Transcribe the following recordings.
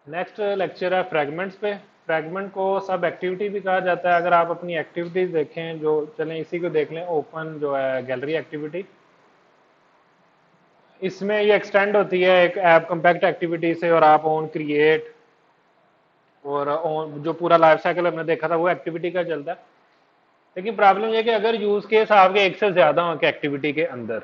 Next lecture है fragments पे। Fragment को सब एक्टिविटी भी कहा जाता है। अगर आप अपनी एक्टिविटीज देखें, जो चलें इसी को देख लें, ओपन जो है गैलरी एक्टिविटी, इसमें ये एक्सटेंड होती है एक ऐप कम्पैक्ट एक्टिविटी से, और आप ऑन क्रिएट और ऑन जो पूरा लाइफ साइकिल हमने देखा था वो एक्टिविटी का चलता है। लेकिन प्रॉब्लम ये कि अगर यूज केस आपके एक से ज्यादा हो एक्टिविटी के अंदर,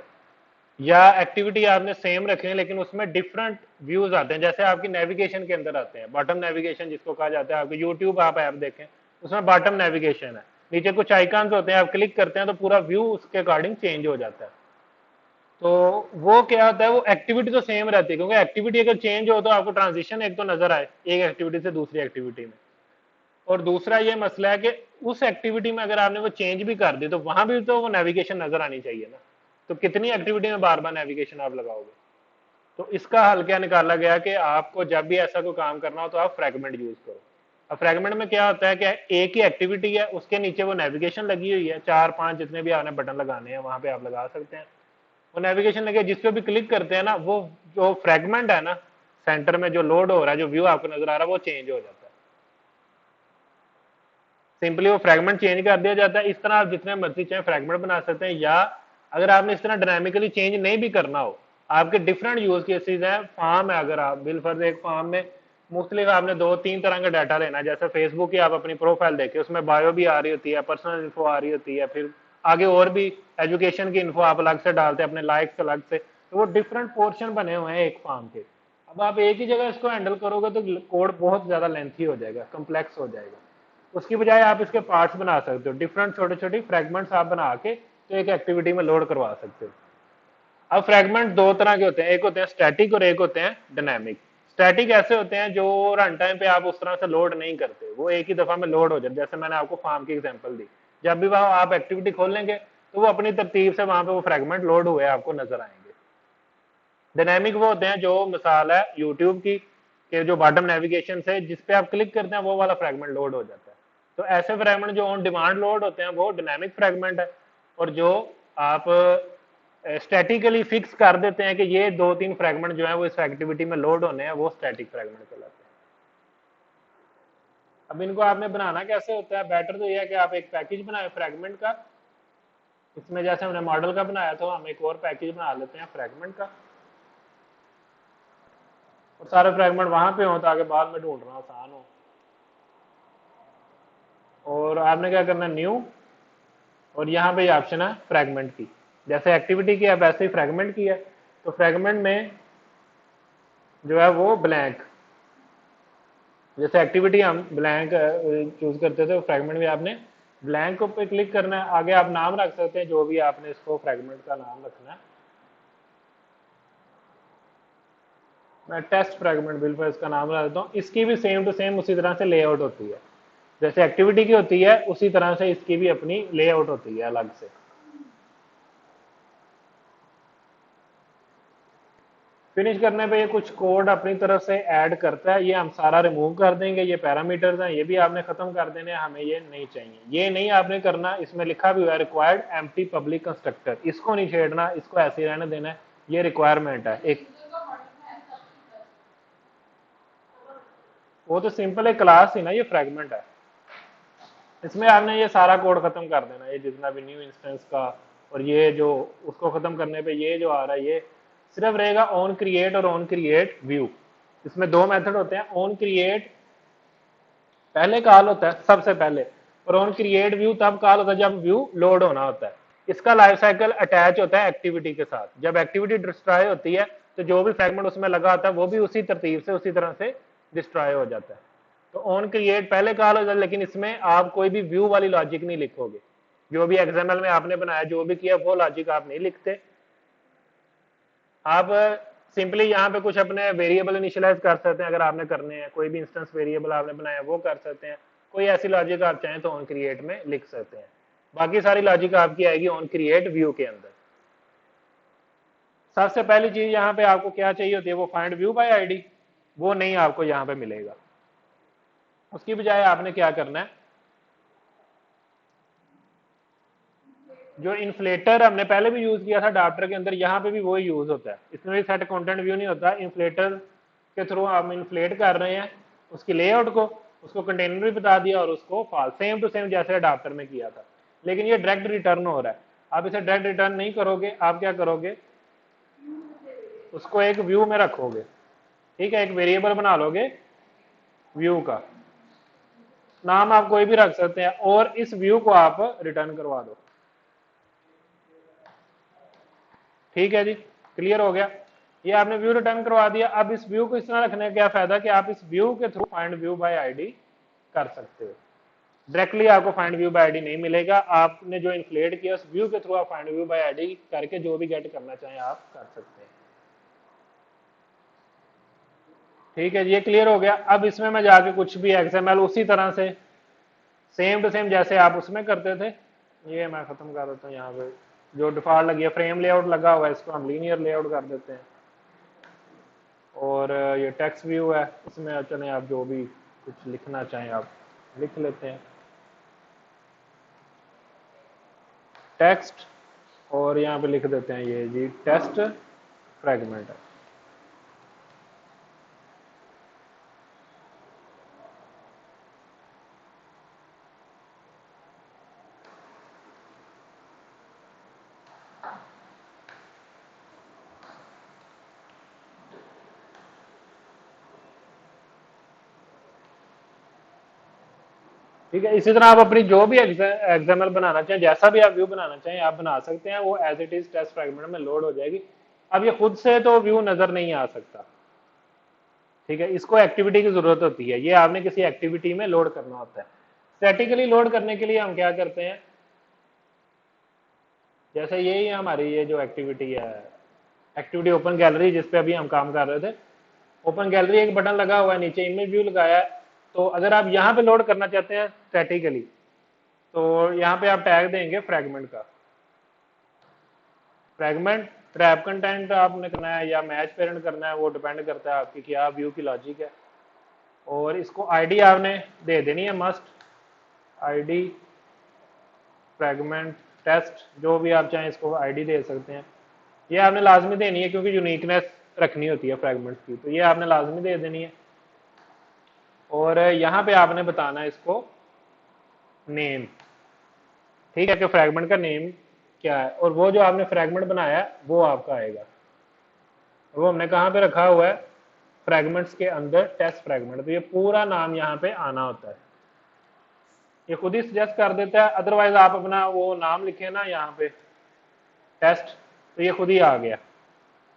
या एक्टिविटी आपने सेम रखे हैं लेकिन उसमें डिफरेंट व्यूज आते हैं, जैसे आपकी नेविगेशन के अंदर आते हैं, बॉटम नेविगेशन जिसको कहा जाता है, आपके यूट्यूब आप ऐप देखें उसमें बॉटम नेविगेशन है, नीचे कुछ आइकन्स होते हैं, आप क्लिक करते हैं तो पूरा व्यू उसके अकॉर्डिंग चेंज हो जाता है। तो वो क्या होता है, वो एक्टिविटी तो सेम रहती है, क्योंकि एक्टिविटी अगर चेंज हो तो आपको ट्रांजिशन एक तो नजर आए एक एक्टिविटी से दूसरी एक्टिविटी में। और दूसरा ये मसला है कि उस एक्टिविटी में अगर आपने वो चेंज भी कर दी तो वहां भी तो वो नेविगेशन नजर आनी चाहिए ना। तो कितनी एक्टिविटी में बार बार नेविगेशन आप लगाओगे। तो इसका हल क्या निकाला गया कि आपको जब भी ऐसा कोई काम करना हो तो आप फ्रैगमेंट यूज करो। अब फ्रैगमेंट में क्या होता है कि एक ही एक्टिविटी है, उसके नीचे वो नेविगेशन लगी हुई है, 4 5 जितने भी आपने बटन लगाने हैं वहां पे आप लगा सकते हैं। वो नेविगेशन लगे, जिस पे भी क्लिक करते हैं ना, वो जो फ्रैगमेंट है ना, सेंटर में जो लोड हो रहा है, जो व्यू आपको नजर आ रहा है, वो चेंज हो जाता है। सिंपली वो फ्रैगमेंट चेंज कर दिया जाता है। इस तरह आप जितने मर्जी चाहे फ्रैगमेंट बना सकते हैं, या अगर आपने इस तरह डायनामिकली चेंज नहीं भी करना हो, आपके डिफरेंट यूज केसेस हैं। फार्म है, अगर आप बिलफर्ज एक फार्म में मुख्तलिफ आपने 2 3 तरह का डाटा लेना है, जैसे फेसबुक की आप अपनी प्रोफाइल देखें, उसमें बायो भी आ रही होती है, पर्सनल इन्फो आ रही होती है, फिर आगे और भी एजुकेशन की इन्फो आप अलग से डालते हैं, अपने लाइक्स अलग से, तो वो डिफरेंट पोर्शन बने हुए हैं एक फार्म के। अब आप एक ही जगह इसको हैंडल करोगे तो कोड बहुत ज्यादा लेंथी हो जाएगा, कम्प्लेक्स हो जाएगा। उसकी बजाय आप इसके पार्ट्स बना सकते हो, डिफरेंट छोटे छोटे फ्रैगमेंट्स आप बना के तो एक एक्टिविटी में लोड करवा सकते हो। अब फ्रैगमेंट दो तरह के होते हैं, एक होते हैं स्टैटिक और एक होते हैं डायनामिक। स्टैटिक ऐसे होते हैं जो रन टाइम पे आप उस तरह से लोड नहीं करते, वो एक ही दफा में लोड हो जाए, जैसे मैंने आपको फार्म की एग्जांपल दी। जब भी वहां आप एक्टिविटी खोल लेंगे तो वो अपनी तरतीब से वहां पे वो फ्रैगमेंट लोड हुए आपको नजर आएंगे। डायनामिक वो होते हैं, जो मिसाल है यूट्यूब की, कि जो बॉटम नेविगेशन से जिस पे आप क्लिक करते हैं वो वाला फ्रैगमेंट लोड हो जाता है। तो ऐसे फ्रैगमेंट जो ऑन डिमांड लोड होते हैं वो डायनामिक फ्रैगमेंट है। और जो आप स्टैटिकली फिक्स कर देते हैं कि ये 2 3 फ्रैगमेंट जो है वो इस एक्टिविटी में लोड होने हैं, वो स्टैटिक फ्रैगमेंट कहलाते हैं। अब इनको आपने बनाना कैसे होता है, बेटर तो यह है कि आप एक पैकेज बनाए फ्रैगमेंट का। इसमें जैसे हमने मॉडल का बनाया तो हम एक और पैकेज बना लेते हैं फ्रैगमेंट का, और सारे फ्रैगमेंट वहां पे हो ताकि बाद में ढूंढना आसान हो। और आपने क्या करना, न्यू, और यहाँ पे ऑप्शन है फ्रैगमेंट की। जैसे एक्टिविटी की है वैसे ही फ्रैगमेंट की है। तो फ्रैगमेंट में जो है वो ब्लैंक, जैसे एक्टिविटी हम ब्लैंक चूज करते थे, फ्रैगमेंट में आपने ब्लैंक पे क्लिक करना है। आगे आप नाम रख सकते हैं जो भी आपने इसको फ्रैगमेंट का नाम रखना है। मैं टेस्ट फ्रैगमेंट बिल्कुल इसका नाम रख देता हूँ। इसकी भी सेम टू सेम उसी तरह से लेआउट होती है, जैसे एक्टिविटी की होती है उसी तरह से इसकी भी अपनी लेआउट होती है अलग से। फिनिश करने पे ये कुछ कोड अपनी तरफ से ऐड करता है, ये हम सारा रिमूव कर देंगे। ये पैरामीटर्स हैं, ये भी आपने खत्म कर देने, हमें ये नहीं चाहिए, ये नहीं आपने करना। इसमें लिखा भी हुआ है रिक्वायर्ड एम्प्टी पब्लिक कंस्ट्रक्टर, इसको नहीं छेड़ना, इसको ऐसे ही रहने देना है। ये रिक्वायरमेंट है एक, वो तो सिंपल एक क्लास ही ना, ये फ्रैगमेंट है। इसमें आपने ये सारा कोड खत्म कर देना, ये जितना भी न्यू इंस्टेंस का, और ये जो उसको खत्म करने पे ये जो आ रहा है, ये सिर्फ रहेगा ऑन क्रिएट और ऑन क्रिएट व्यू। इसमें दो मेथड होते हैं, ऑन क्रिएट पहले कॉल होता है सबसे पहले, और ऑन क्रिएट व्यू तब कॉल होता है जब व्यू लोड होना होता है। इसका लाइफ साइकिल अटैच होता है एक्टिविटी के साथ। जब एक्टिविटी डिस्ट्रॉय होती है तो जो भी फ्रैगमेंट उसमें लगा होता है वो भी उसी तरतीब से उसी तरह से डिस्ट्रॉय हो जाता है। तो ऑन क्रिएट पहले कॉल हो जाता है, लेकिन इसमें आप कोई भी व्यू वाली लॉजिक नहीं लिखोगे। जो भी एक्सएमएल में आपने बनाया, जो भी किया, वो लॉजिक आप नहीं लिखते। आप सिंपली यहाँ पे कुछ अपने वेरिएबल इनिशियलाइज कर सकते हैं, अगर आपने करने हैं, कोई भी इंस्टेंस वेरिएबल आपने बनाया वो कर सकते हैं। कोई ऐसी लॉजिक आप चाहें तो ऑन क्रिएट में लिख सकते हैं। बाकी सारी लॉजिक आपकी आएगी ऑन क्रिएट व्यू के अंदर। सबसे पहली चीज यहाँ पे आपको क्या चाहिए होती है, वो फाइंड व्यू बाय आईडी, वो नहीं आपको यहाँ पे मिलेगा। उसकी बजाय आपने क्या करना है, जो इन्फ्लेटर हमने पहले भी यूज किया था अडाप्टर के अंदर, यहाँ पे भी वही यूज होता है। इसमें भी सेट कंटेंट व्यू नहीं होता, इन्फ्लेटर के थ्रू हम इन्फ्लेट कर रहे हैं उसकी लेआउट को, उसको कंटेनर भी बता दिया और उसको फॉल, सेम टू सेम जैसे अडाप्टर में किया था। लेकिन ये डायरेक्ट रिटर्न हो रहा है, आप इसे डायरेक्ट रिटर्न नहीं करोगे, आप क्या करोगे, उसको एक व्यू में रखोगे, ठीक है, एक वेरिएबल बना लोगे व्यू का, नाम आप कोई भी रख सकते हैं, और इस व्यू को आप रिटर्न करवा दो। ठीक है जी, क्लियर हो गया, ये आपने व्यू रिटर्न करवा दिया। अब इस व्यू को इस तरह रखने का क्या फायदा कि आप इस व्यू के through find view bye ID कर सकते हो। डायरेक्टली आपको फाइंड व्यू बाय आईडी नहीं मिलेगा, आपने जो इन्फ्लेट किया उस व्यू के थ्रू आप फाइंड व्यू बाय आईडी करके जो भी गेट करना चाहें आप कर सकते हैं। ठीक है, ये क्लियर हो गया। अब इसमें मैं जाके कुछ भी एक्सएमएल उसी तरह से सेम टू सेम जैसे आप उसमें करते थे, ये मैं खत्म कर देता हूँ। यहाँ पे जो डिफॉल्ट लगी है फ्रेम लेआउट लगा हुआ है, इसको हम लीनियर लेआउट कर देते हैं। और ये टेक्स्ट व्यू है, इसमें चले आप जो भी कुछ लिखना चाहें आप लिख लेते हैं टेक्स्ट, और यहाँ पे लिख देते हैं ये जी टेस्ट फ्रेगमेंट है। ठीक है, इसी तरह आप अपनी जो भी एग्जाम्पल बनाना चाहें, जैसा भी आप व्यू बनाना चाहें आप बना सकते हैं, वो as it is test fragment में लोड हो जाएगी। अब ये खुद से तो व्यू नजर नहीं आ सकता, ठीक है, इसको एक्टिविटी की जरूरत होती है, ये आपने किसी एक्टिविटी में लोड करना होता है। स्टैटिकली लोड करने के लिए हम क्या करते हैं, जैसे यही हमारी ये जो एक्टिविटी है, एक्टिविटी ओपन गैलरी जिस पे अभी हम काम कर रहे थे, ओपन गैलरी एक बटन लगा हुआ है, नीचे इमेज व्यू लगाया है। तो अगर आप यहाँ पे लोड करना चाहते हैं स्टैटिकली, तो यहाँ पे आप टैग देंगे फ्रेगमेंट का, फ्रेगमेंट रैप कंटेंट आपने करना है या मैच पेरेंट करना है, वो डिपेंड करता है आपकी क्या व्यू की लॉजिक है। और इसको आईडी आपने दे देनी है मस्ट, आईडी फ्रेगमेंट टेस्ट, जो भी आप चाहें इसको आईडी दे सकते हैं। ये आपने लाजमी देनी है क्योंकि यूनिकनेस रखनी होती है फ्रेगमेंट्स की, तो ये आपने लाजमी दे देनी है। और यहाँ पे आपने बताना है इसको नेम, ठीक है, कि फ्रेगमेंट का नेम क्या है, और वो जो आपने फ्रेगमेंट बनाया है वो आपका आएगा। वो हमने कहाँ पे रखा हुआ है, फ्रेगमेंट्स के अंदर टेस्ट फ्रेगमेंट, तो ये पूरा नाम यहाँ पे आना होता है, ये खुद ही सजेस्ट कर देता है। अदरवाइज आप अपना वो नाम लिखे ना यहाँ पे टेस्ट, तो ये खुद ही आ गया।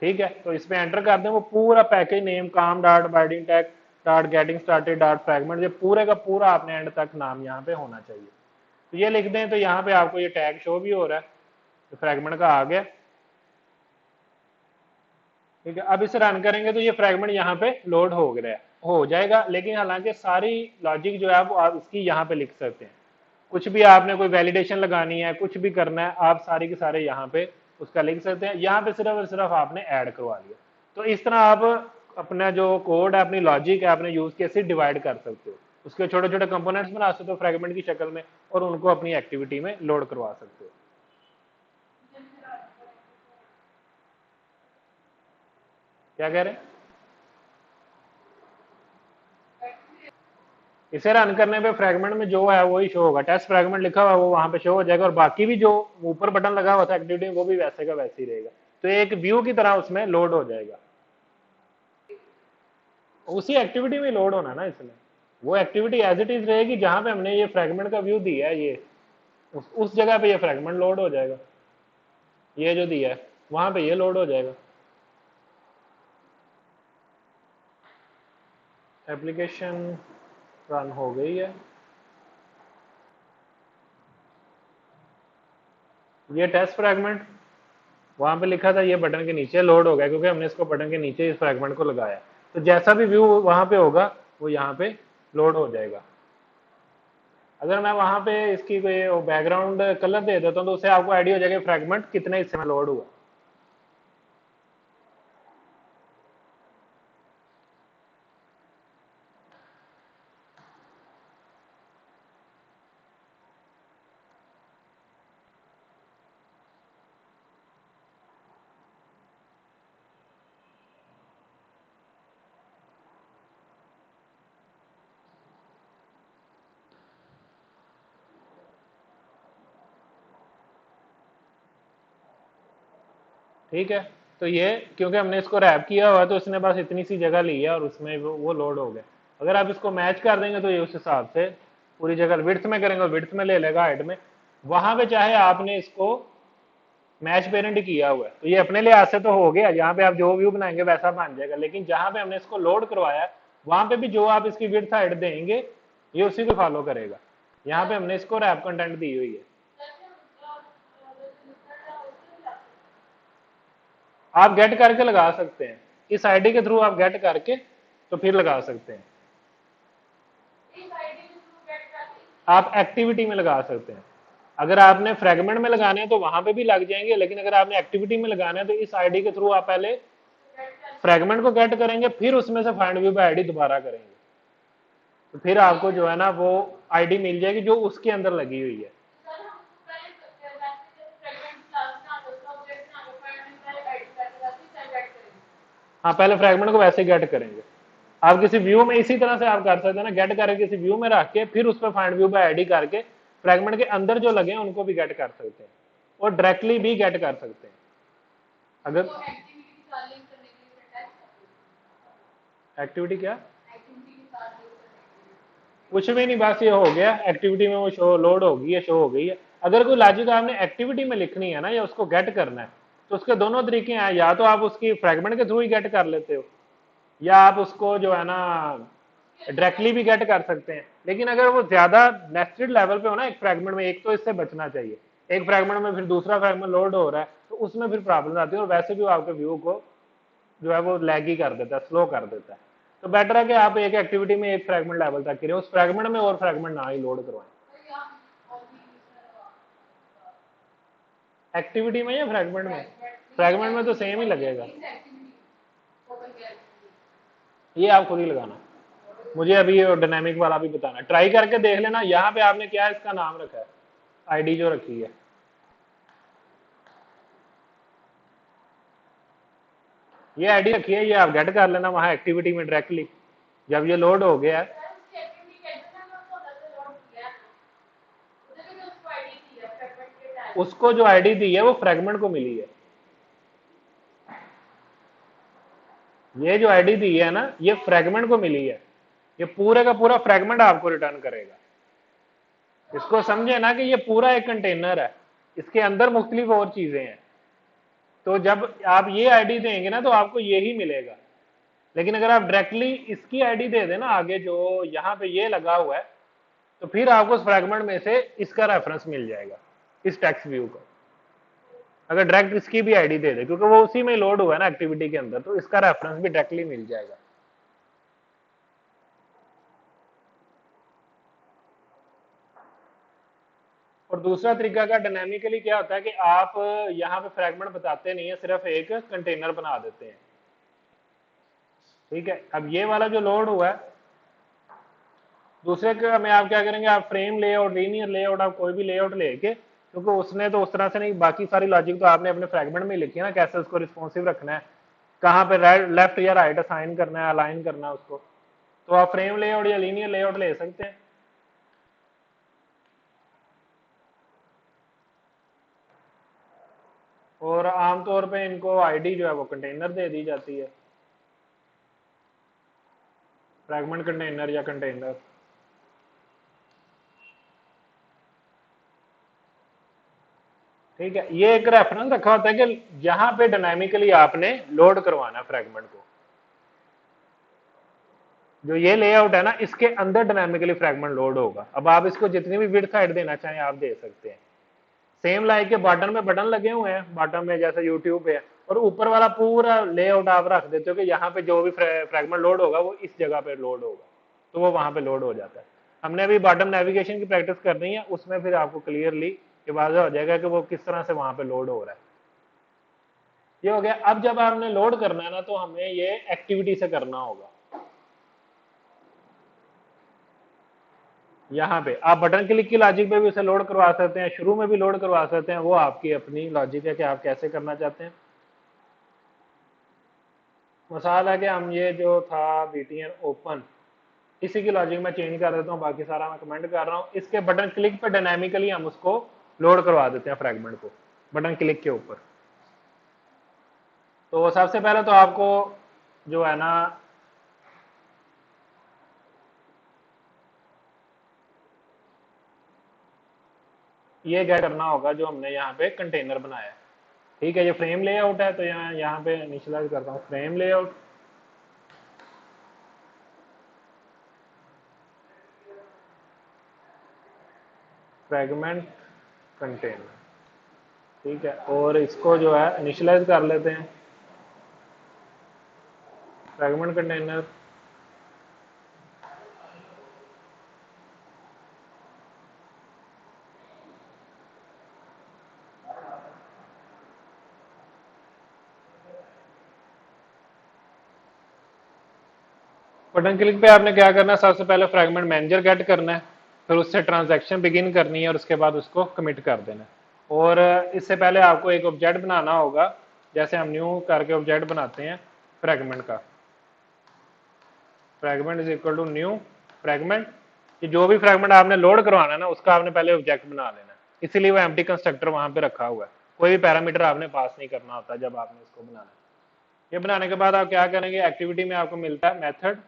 ठीक है, तो इस पे एंटर कर दें, वो पूरा पैकेज नेम काम dot binding tag dot getting started dot fragment, ये पूरे का पूरा आपने एंड तक नाम यहाँ पे होना चाहिए। तो ये लिख दें तो यहाँ पे आपको ये टैग शो भी हो रहा है, तो फ्रेगमेंट का आ गया। ठीक है, अब इसे रन करेंगे तो ये फ्रेगमेंट यहाँ पे लोड हो गया हो जाएगा, लेकिन हालांकि सारी लॉजिक जो है वो आप इसकी यहाँ पे लिख सकते हैं। कुछ भी आपने कोई वैलिडेशन लगानी है, कुछ भी करना है, आप सारी के सारे यहाँ पे उसका लिख सकते हैं। यहाँ पे सिर्फ और सिर्फ आपने ऐड करवा लिया। तो इस तरह आप अपना जो कोड है, अपनी लॉजिक है, अपने यूज केस डिवाइड कर सकते हो, उसके छोटे छोटे कंपोनेंट्स बना सकते हो फ्रेगमेंट की शक्ल में, और उनको अपनी एक्टिविटी में लोड करवा सकते हो। क्या कह रहे हैं, इसे रन करने पे फ्रेगमेंट में जो है वही शो होगा, टेस्ट फ्रेगमेंट लिखा हुआ है वो वहां पे शो हो जाएगा, और बाकी भी जो ऊपर बटन लगा हुआ था एक्टिविटी वो भी वैसे का वैसे ही रहेगा। तो एक व्यू की तरह उसमें लोड हो जाएगा, उसी एक्टिविटी में लोड होना ना इसमें, वो एक्टिविटी एज इट इज रहेगी जहां पे हमने ये फ्रेगमेंट का व्यू दिया है, ये उस जगह पे ये फ्रेगमेंट लोड हो जाएगा, ये जो दिया है वहां पे ये लोड हो जाएगा। एप्लीकेशन रन हो गई है, ये टेस्ट फ्रेगमेंट वहां पे लिखा था, ये बटन के नीचे लोड हो गया क्योंकि हमने इसको बटन के नीचे इस फ्रेगमेंट को लगाया। तो जैसा भी व्यू वहां पे होगा वो यहाँ पे लोड हो जाएगा। अगर मैं वहां पे इसकी कोई बैकग्राउंड कलर दे देता हूँ तो उससे आपको आइडिया हो जाएगा फ्रेगमेंट कितने हिस्से में लोड हुआ। ठीक है, तो ये क्योंकि हमने इसको रैप किया हुआ है तो इसने बस इतनी सी जगह ली है और उसमें वो लोड हो गया। अगर आप इसको मैच कर देंगे तो ये उस हिसाब से पूरी जगह विड्थ में करेंगे, विड्थ में ले लेगा, हाइट में। वहां पे चाहे आपने इसको मैच पेरेंट किया हुआ है तो ये अपने लिहाज से तो हो गया, यहाँ पे आप जो व्यू बनाएंगे वैसा बन जाएगा, लेकिन जहां पे हमने इसको लोड करवाया है वहां पे भी जो आप इसकी विड्थ हाइट देंगे ये उसी को फॉलो करेगा। यहाँ पे हमने इसको रैप कंटेंट दी हुई है। आप गेट करके लगा सकते हैं, इस आईडी के थ्रू आप गेट करके तो फिर लगा सकते हैं। आप एक्टिविटी में लगा सकते हैं। अगर आपने फ्रेगमेंट में लगाने हैं तो वहां पे भी लग जाएंगे, लेकिन अगर आपने एक्टिविटी में लगाना है तो इस आईडी के थ्रू आप पहले फ्रेगमेंट को गेट करेंगे, फिर उसमें से फाइंड व्यू बाय आईडी दोबारा करेंगे, तो फिर आपको जो है ना वो आईडी मिल जाएगी जो उसके अंदर लगी हुई है। हाँ, पहले फ्रेगमेंट को वैसे गेट करेंगे। आप किसी व्यू में इसी तरह से आप कर सकते हैं ना, गेट करके किसी व्यू में रख के फिर उस पर फाइंड व्यू बाय आईडी करके फ्रेगमेंट के अंदर जो लगे हैं उनको भी गेट कर सकते हैं और डायरेक्टली भी गेट कर सकते हैं। अगर एक्टिविटी क्या, कुछ भी नहीं, बस ये हो गया एक्टिविटी में वो शो लोड होगी, ये शो हो गई है। अगर कोई लॉजिक आपने एक्टिविटी में लिखनी है ना या उसको गेट करना है तो उसके दोनों तरीके हैं, या तो आप उसकी फ्रेगमेंट के थ्रू ही गेट कर लेते हो या आप उसको जो है ना डायरेक्टली भी गेट कर सकते हैं। लेकिन अगर वो ज्यादा नेस्टेड लेवल पे हो ना एक फ्रेगमेंट में, एक तो इससे बचना चाहिए, एक फ्रेगमेंट में फिर दूसरा फ्रेगमेंट लोड हो रहा है तो उसमें फिर प्रॉब्लम आती है और वैसे भी आपके व्यू को जो है वो लैग ही कर देता है, स्लो कर देता है। तो बेटर है कि आप एक एक्टिविटी में एक फ्रेगमेंट लेवल तक करें, उस फ्रेगमेंट में और फ्रेगमेंट ना ही लोड करवाएं। एक्टिविटी में या फ्रेगमेंट में, फ्रेगमेंट में तो सेम ही लगेगा, ये आप खुद ही लगाना। मुझे अभी डायनामिक वाला भी बताना, ट्राई करके देख लेना। यहाँ पे आपने क्या इसका नाम रखा है, आईडी जो रखी है, ये आईडी रखी है, ये आप गेट कर लेना वहां एक्टिविटी में डायरेक्टली जब ये लोड हो गया है। उसको जो आईडी दी है वो फ्रेगमेंट को मिली है, ये जो आईडी दी है ना ये फ्रेगमेंट को मिली है, ये पूरे का पूरा फ्रेगमेंट आपको रिटर्न करेगा। इसको समझे ना कि ये पूरा एक कंटेनर है, इसके अंदर मुख्तलिफ और चीजें हैं, तो जब आप ये आईडी देंगे ना तो आपको यही मिलेगा। लेकिन अगर आप डायरेक्टली इसकी आईडी दे देना आगे जो यहाँ पे ये लगा हुआ है तो फिर आपको उस फ्रेगमेंट में से इसका रेफरेंस मिल जाएगा, इस टेक्स्ट व्यू का। अगर डायरेक्ट इसकी भी आईडी दे दे क्योंकि वो उसी में लोड हुआ है ना एक्टिविटी के अंदर, तो इसका रेफरेंस भी डायरेक्टली मिल जाएगा। और दूसरा तरीका का डायनामिकली क्या होता है कि आप यहाँ पे फ्रेगमेंट बताते नहीं है, सिर्फ एक कंटेनर बना देते हैं। ठीक है, अब ये वाला जो लोड हुआ है दूसरे का में आप क्या करेंगे, आप फ्रेम लेआउट, लीनियर लेआउट, आप कोई भी लेआउट लेके, क्योंकि उसने तो उस तरह से नहीं, बाकी सारी लॉजिक तो आपने अपने फ्रेगमेंट में लिखी है ना, कैसे उसको रिस्पॉन्सिव रखना है, कहाँ पे लेफ्ट या राइट असाइन करना है, अलाइन करना है उसको, तो आप फ्रेम लेआउट या लीनियर लेआउट ले सकते हैं। और आमतौर पे इनको आईडी जो है वो कंटेनर दे दी जाती है, फ्रैगमेंट कंटेनर या कंटेनर। ठीक है, ये एक रेफरेंस रखा होता है कि जहां पे डायनामिकली आपने लोड करवाना फ्रैगमेंट को, जो ये लेआउट है ना इसके अंदर डायनामिकली फ्रैगमेंट लोड होगा। अब आप इसको जितनी भी विड्थ हाइट देना चाहें आप दे सकते हैं। सेम लाइक के बटन में बटन लगे हुए हैं, बटन में जैसे यूट्यूब पे है, और ऊपर वाला पूरा लेआउट आप रख देते हो कि यहाँ पे जो भी फ्रैगमेंट लोड होगा वो इस जगह पे लोड होगा, तो वो वहां पे लोड हो जाता है। हमने अभी बॉटम नेविगेशन की प्रैक्टिस करनी है, उसमें फिर आपको क्लियरली ये वाज़ेह हो जाएगा कि वो किस तरह से वहां पे लोड हो रहा है। ये हो गया। अब जब आपने लोड करना है ना तो हमें ये एक्टिविटी से करना होगा। यहाँ पे आप बटन क्लिक की लॉजिक पे भी उसे लोड करवा सकते हैं, शुरू में भी लोड करवा सकते हैं, वो आपकी अपनी लॉजिक है कि आप कैसे करना चाहते हैं। मसाला है कि हम ये जो था बीटीएन ओपन, इसी की लॉजिक में चेंज कर देता हूँ, बाकी सारा मैं कमेंट कर रहा हूँ। इसके बटन क्लिक पे डायनामिकली हम उसको लोड करवा देते हैं फ्रैगमेंट को, बटन क्लिक के ऊपर। तो सबसे पहले तो आपको जो है ना, ये क्या करना होगा, जो हमने यहाँ पे कंटेनर बनाया है, ठीक है, ये फ्रेम लेआउट है, तो यहाँ यहाँ पे इनिशियलाइज करता हूँ फ्रेम लेआउट, फ्रेगमेंट कंटेनर, ठीक है, और इसको जो है इनिशियलाइज कर लेते हैं, फ्रेगमेंट कंटेनर, बटन क्लिक पे आपने क्या करना है, सबसे पहले फ्रैगमेंट मैनेजर गेट करना है, फिर उससे ट्रांजैक्शन बिगिन करनी है और उसके बाद उसको कमिट कर देना है। और इससे पहले आपको एक ऑब्जेक्ट बनाना होगा, जैसे हम न्यू करके ऑब्जेक्ट बनाते हैं फ्रैगमेंट का, fragment is equal to new fragment, कि जो भी फ्रैगमेंट आपने लोड करवाना है ना, उसका आपने पहले ऑब्जेक्ट बना लेना है, इसीलिए वो एम्प्टी कंस्ट्रक्टर वहां पे रखा हुआ है, कोई भी पैरामीटर आपने पास नहीं करना होता जब आपने इसको बनाना है। ये बनाने के बाद आप क्या करेंगे, एक्टिविटी में आपको मिलता है method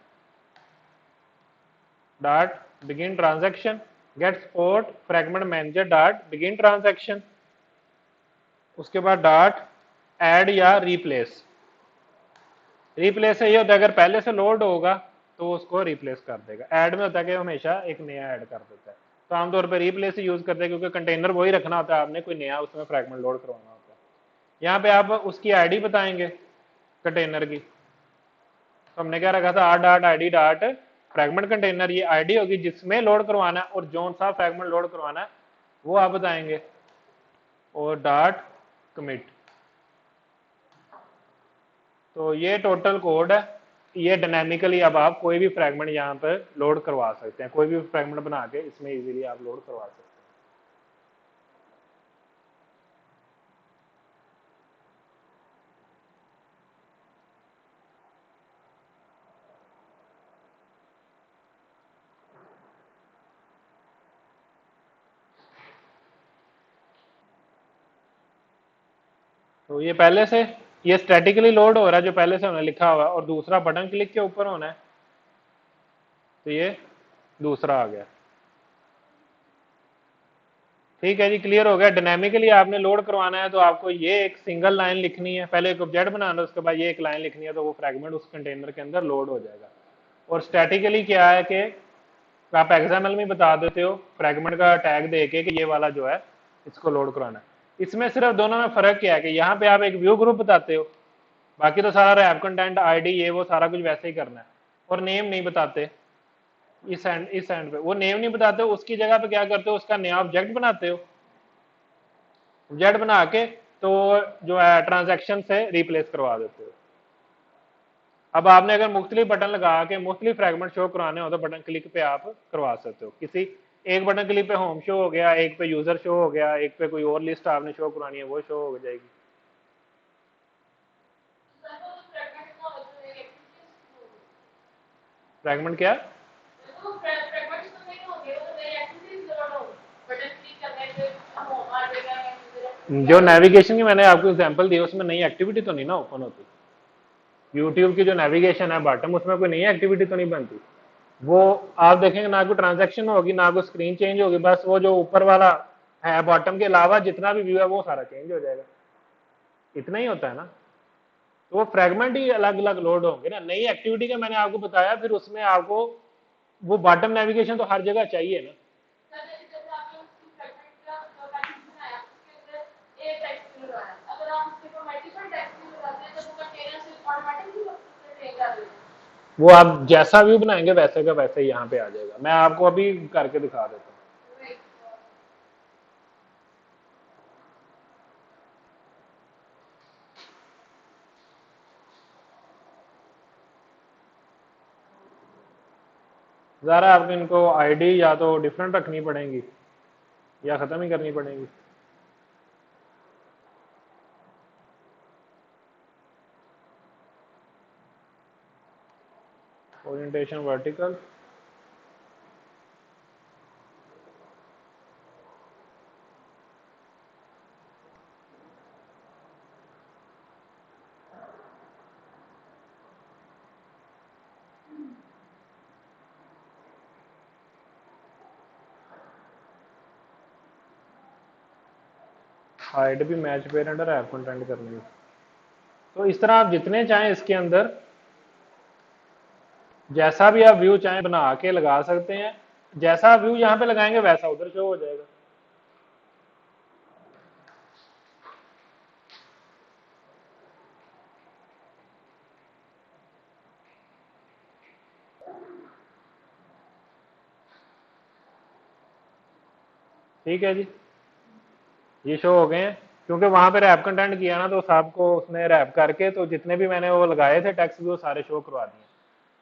dot begin transaction get support fragment manager dot begin transaction, उसके बाद डॉट ऐड या रिप्लेस, रिप्लेस से ये होता है अगर पहले से लोड होगा तो उसको रिप्लेस कर देगा, ऐड में होता है कि हमेशा एक नया ऐड कर देता है, तो आमतौर पर रिप्लेस ही यूज करते हैं क्योंकि कंटेनर वही रखना होता है, आपने कोई नया उसमें फ्रैगमेंट लोड करवाना होता है। यहाँ पे आप उसकी आईडी बताएंगे कंटेनर की, तो हमने क्या रखा था R dot I D dot fragment container, ये आईडी होगी जिसमें लोड करवाना है और जो सा फ्रैगमेंट लोड करवाना है वो आप बताएंगे, और डॉट कमिट। तो ये टोटल कोड है, ये डायनेमिकली अब आप कोई भी फ्रैगमेंट यहाँ पर लोड करवा सकते हैं, कोई भी फ्रैगमेंट बना के इसमें इजीली आप लोड करवा सकते हैं। तो ये पहले से, ये स्टैटिकली लोड हो रहा है जो पहले से हमने लिखा हुआ है, और दूसरा बटन क्लिक के ऊपर होना है, तो ये दूसरा आ गया। ठीक है जी, क्लियर हो गया। डायनेमिकली आपने लोड करवाना है तो आपको ये एक सिंगल लाइन लिखनी है, पहले एक ऑब्जेक्ट बनाना है, उसके बाद ये एक लाइन लिखनी है, तो वो फ्रैगमेंट उस कंटेनर के अंदर लोड हो जाएगा। और स्टैटिकली क्या है कि आप एक्सएमएल में बता देते हो फ्रैगमेंट का टैग दे के कि ये वाला जो है इसको लोड कराना है। इसमें सिर्फ दोनों में फर्क क्या है कि यहाँ पे आप एक व्यू ग्रुप बताते हो, बाकी तो सारा रैप कंटेंट आईडी ये वो सारा कुछ वैसे ही करना है, और नेम नहीं बताते। इस एंड पे वो नेम नहीं बताते, उसकी जगह पे क्या करते हो, उसका नया ऑब्जेक्ट बनाते हो, ऑब्जेक्ट बना के तो जो है ट्रांजैक्शन से रिप्लेस करवा देते हो। अब आपने अगर मुख्तलिफ बटन लगा के मुख्तलिफ फ्रैगमेंट शो कराने हो तो बटन क्लिक पे आप करवा सकते हो, किसी एक बटन क्लिक पे होम शो हो गया, एक पे यूजर शो हो गया, एक पे कोई और लिस्ट आपने शो करानी है वो शो हो जाएगी। फ्रैगमेंट क्या, जो नेविगेशन की मैंने आपको एग्जांपल दी उसमें नई एक्टिविटी तो नहीं ना ओपन होती, यूट्यूब की जो नेविगेशन है बॉटम, उसमें कोई नई एक्टिविटी तो नहीं बनती, वो आप देखेंगे ना कोई ट्रांजैक्शन होगी ना कोई स्क्रीन चेंज होगी, बस वो जो ऊपर वाला है बॉटम के अलावा जितना भी व्यू है वो सारा चेंज हो जाएगा, इतना ही होता है ना। तो वो फ्रेगमेंट ही अलग अलग लोड होंगे ना, नई एक्टिविटी का मैंने आपको बताया, फिर उसमें आपको वो बॉटम नेविगेशन तो हर जगह चाहिए ना। वो आप जैसा व्यू बनाएंगे वैसे का वैसे ही यहाँ पे आ जाएगा, मैं आपको अभी करके दिखा देता हूँ। ज़रा आपको इनको आईडी या तो डिफरेंट रखनी पड़ेगी या ख़त्म ही करनी पड़ेगी। ओरिएंटेशन वर्टिकल, हाइड भी मैच पेरेंट और ऐप कंटेंट करनी है। तो इस तरह आप जितने चाहें इसके अंदर जैसा भी आप व्यू चाहें बना के लगा सकते हैं। जैसा व्यू यहाँ पे लगाएंगे वैसा उधर शो हो जाएगा। ठीक है जी, ये शो हो गए हैं क्योंकि वहां पे रैप कंटेंट किया ना तो सबको उसने रैप करके तो जितने भी मैंने वो लगाए थे टेक्स्ट व्यू सारे शो करवा दिए।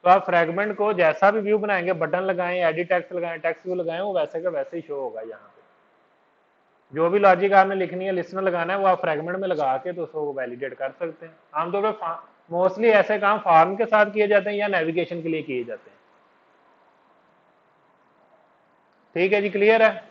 तो आप फ्रेगमेंट को जैसा भी व्यू बनाएंगे, बटन लगाएं, एडिट टेक्स्ट लगाएं, टेक्स्ट व्यू लगाएं, वो वैसे का वैसे ही शो होगा। यहाँ पे जो भी लॉजिक आपने लिखनी है, लिस्टनर लगाना है, वो आप फ्रेगमेंट में लगा के तो उसको वैलिडेट कर सकते हैं। आमतौर पर मोस्टली ऐसे काम फार्म के साथ किए जाते हैं या नेविगेशन के लिए किए जाते हैं। ठीक है जी, क्लियर है।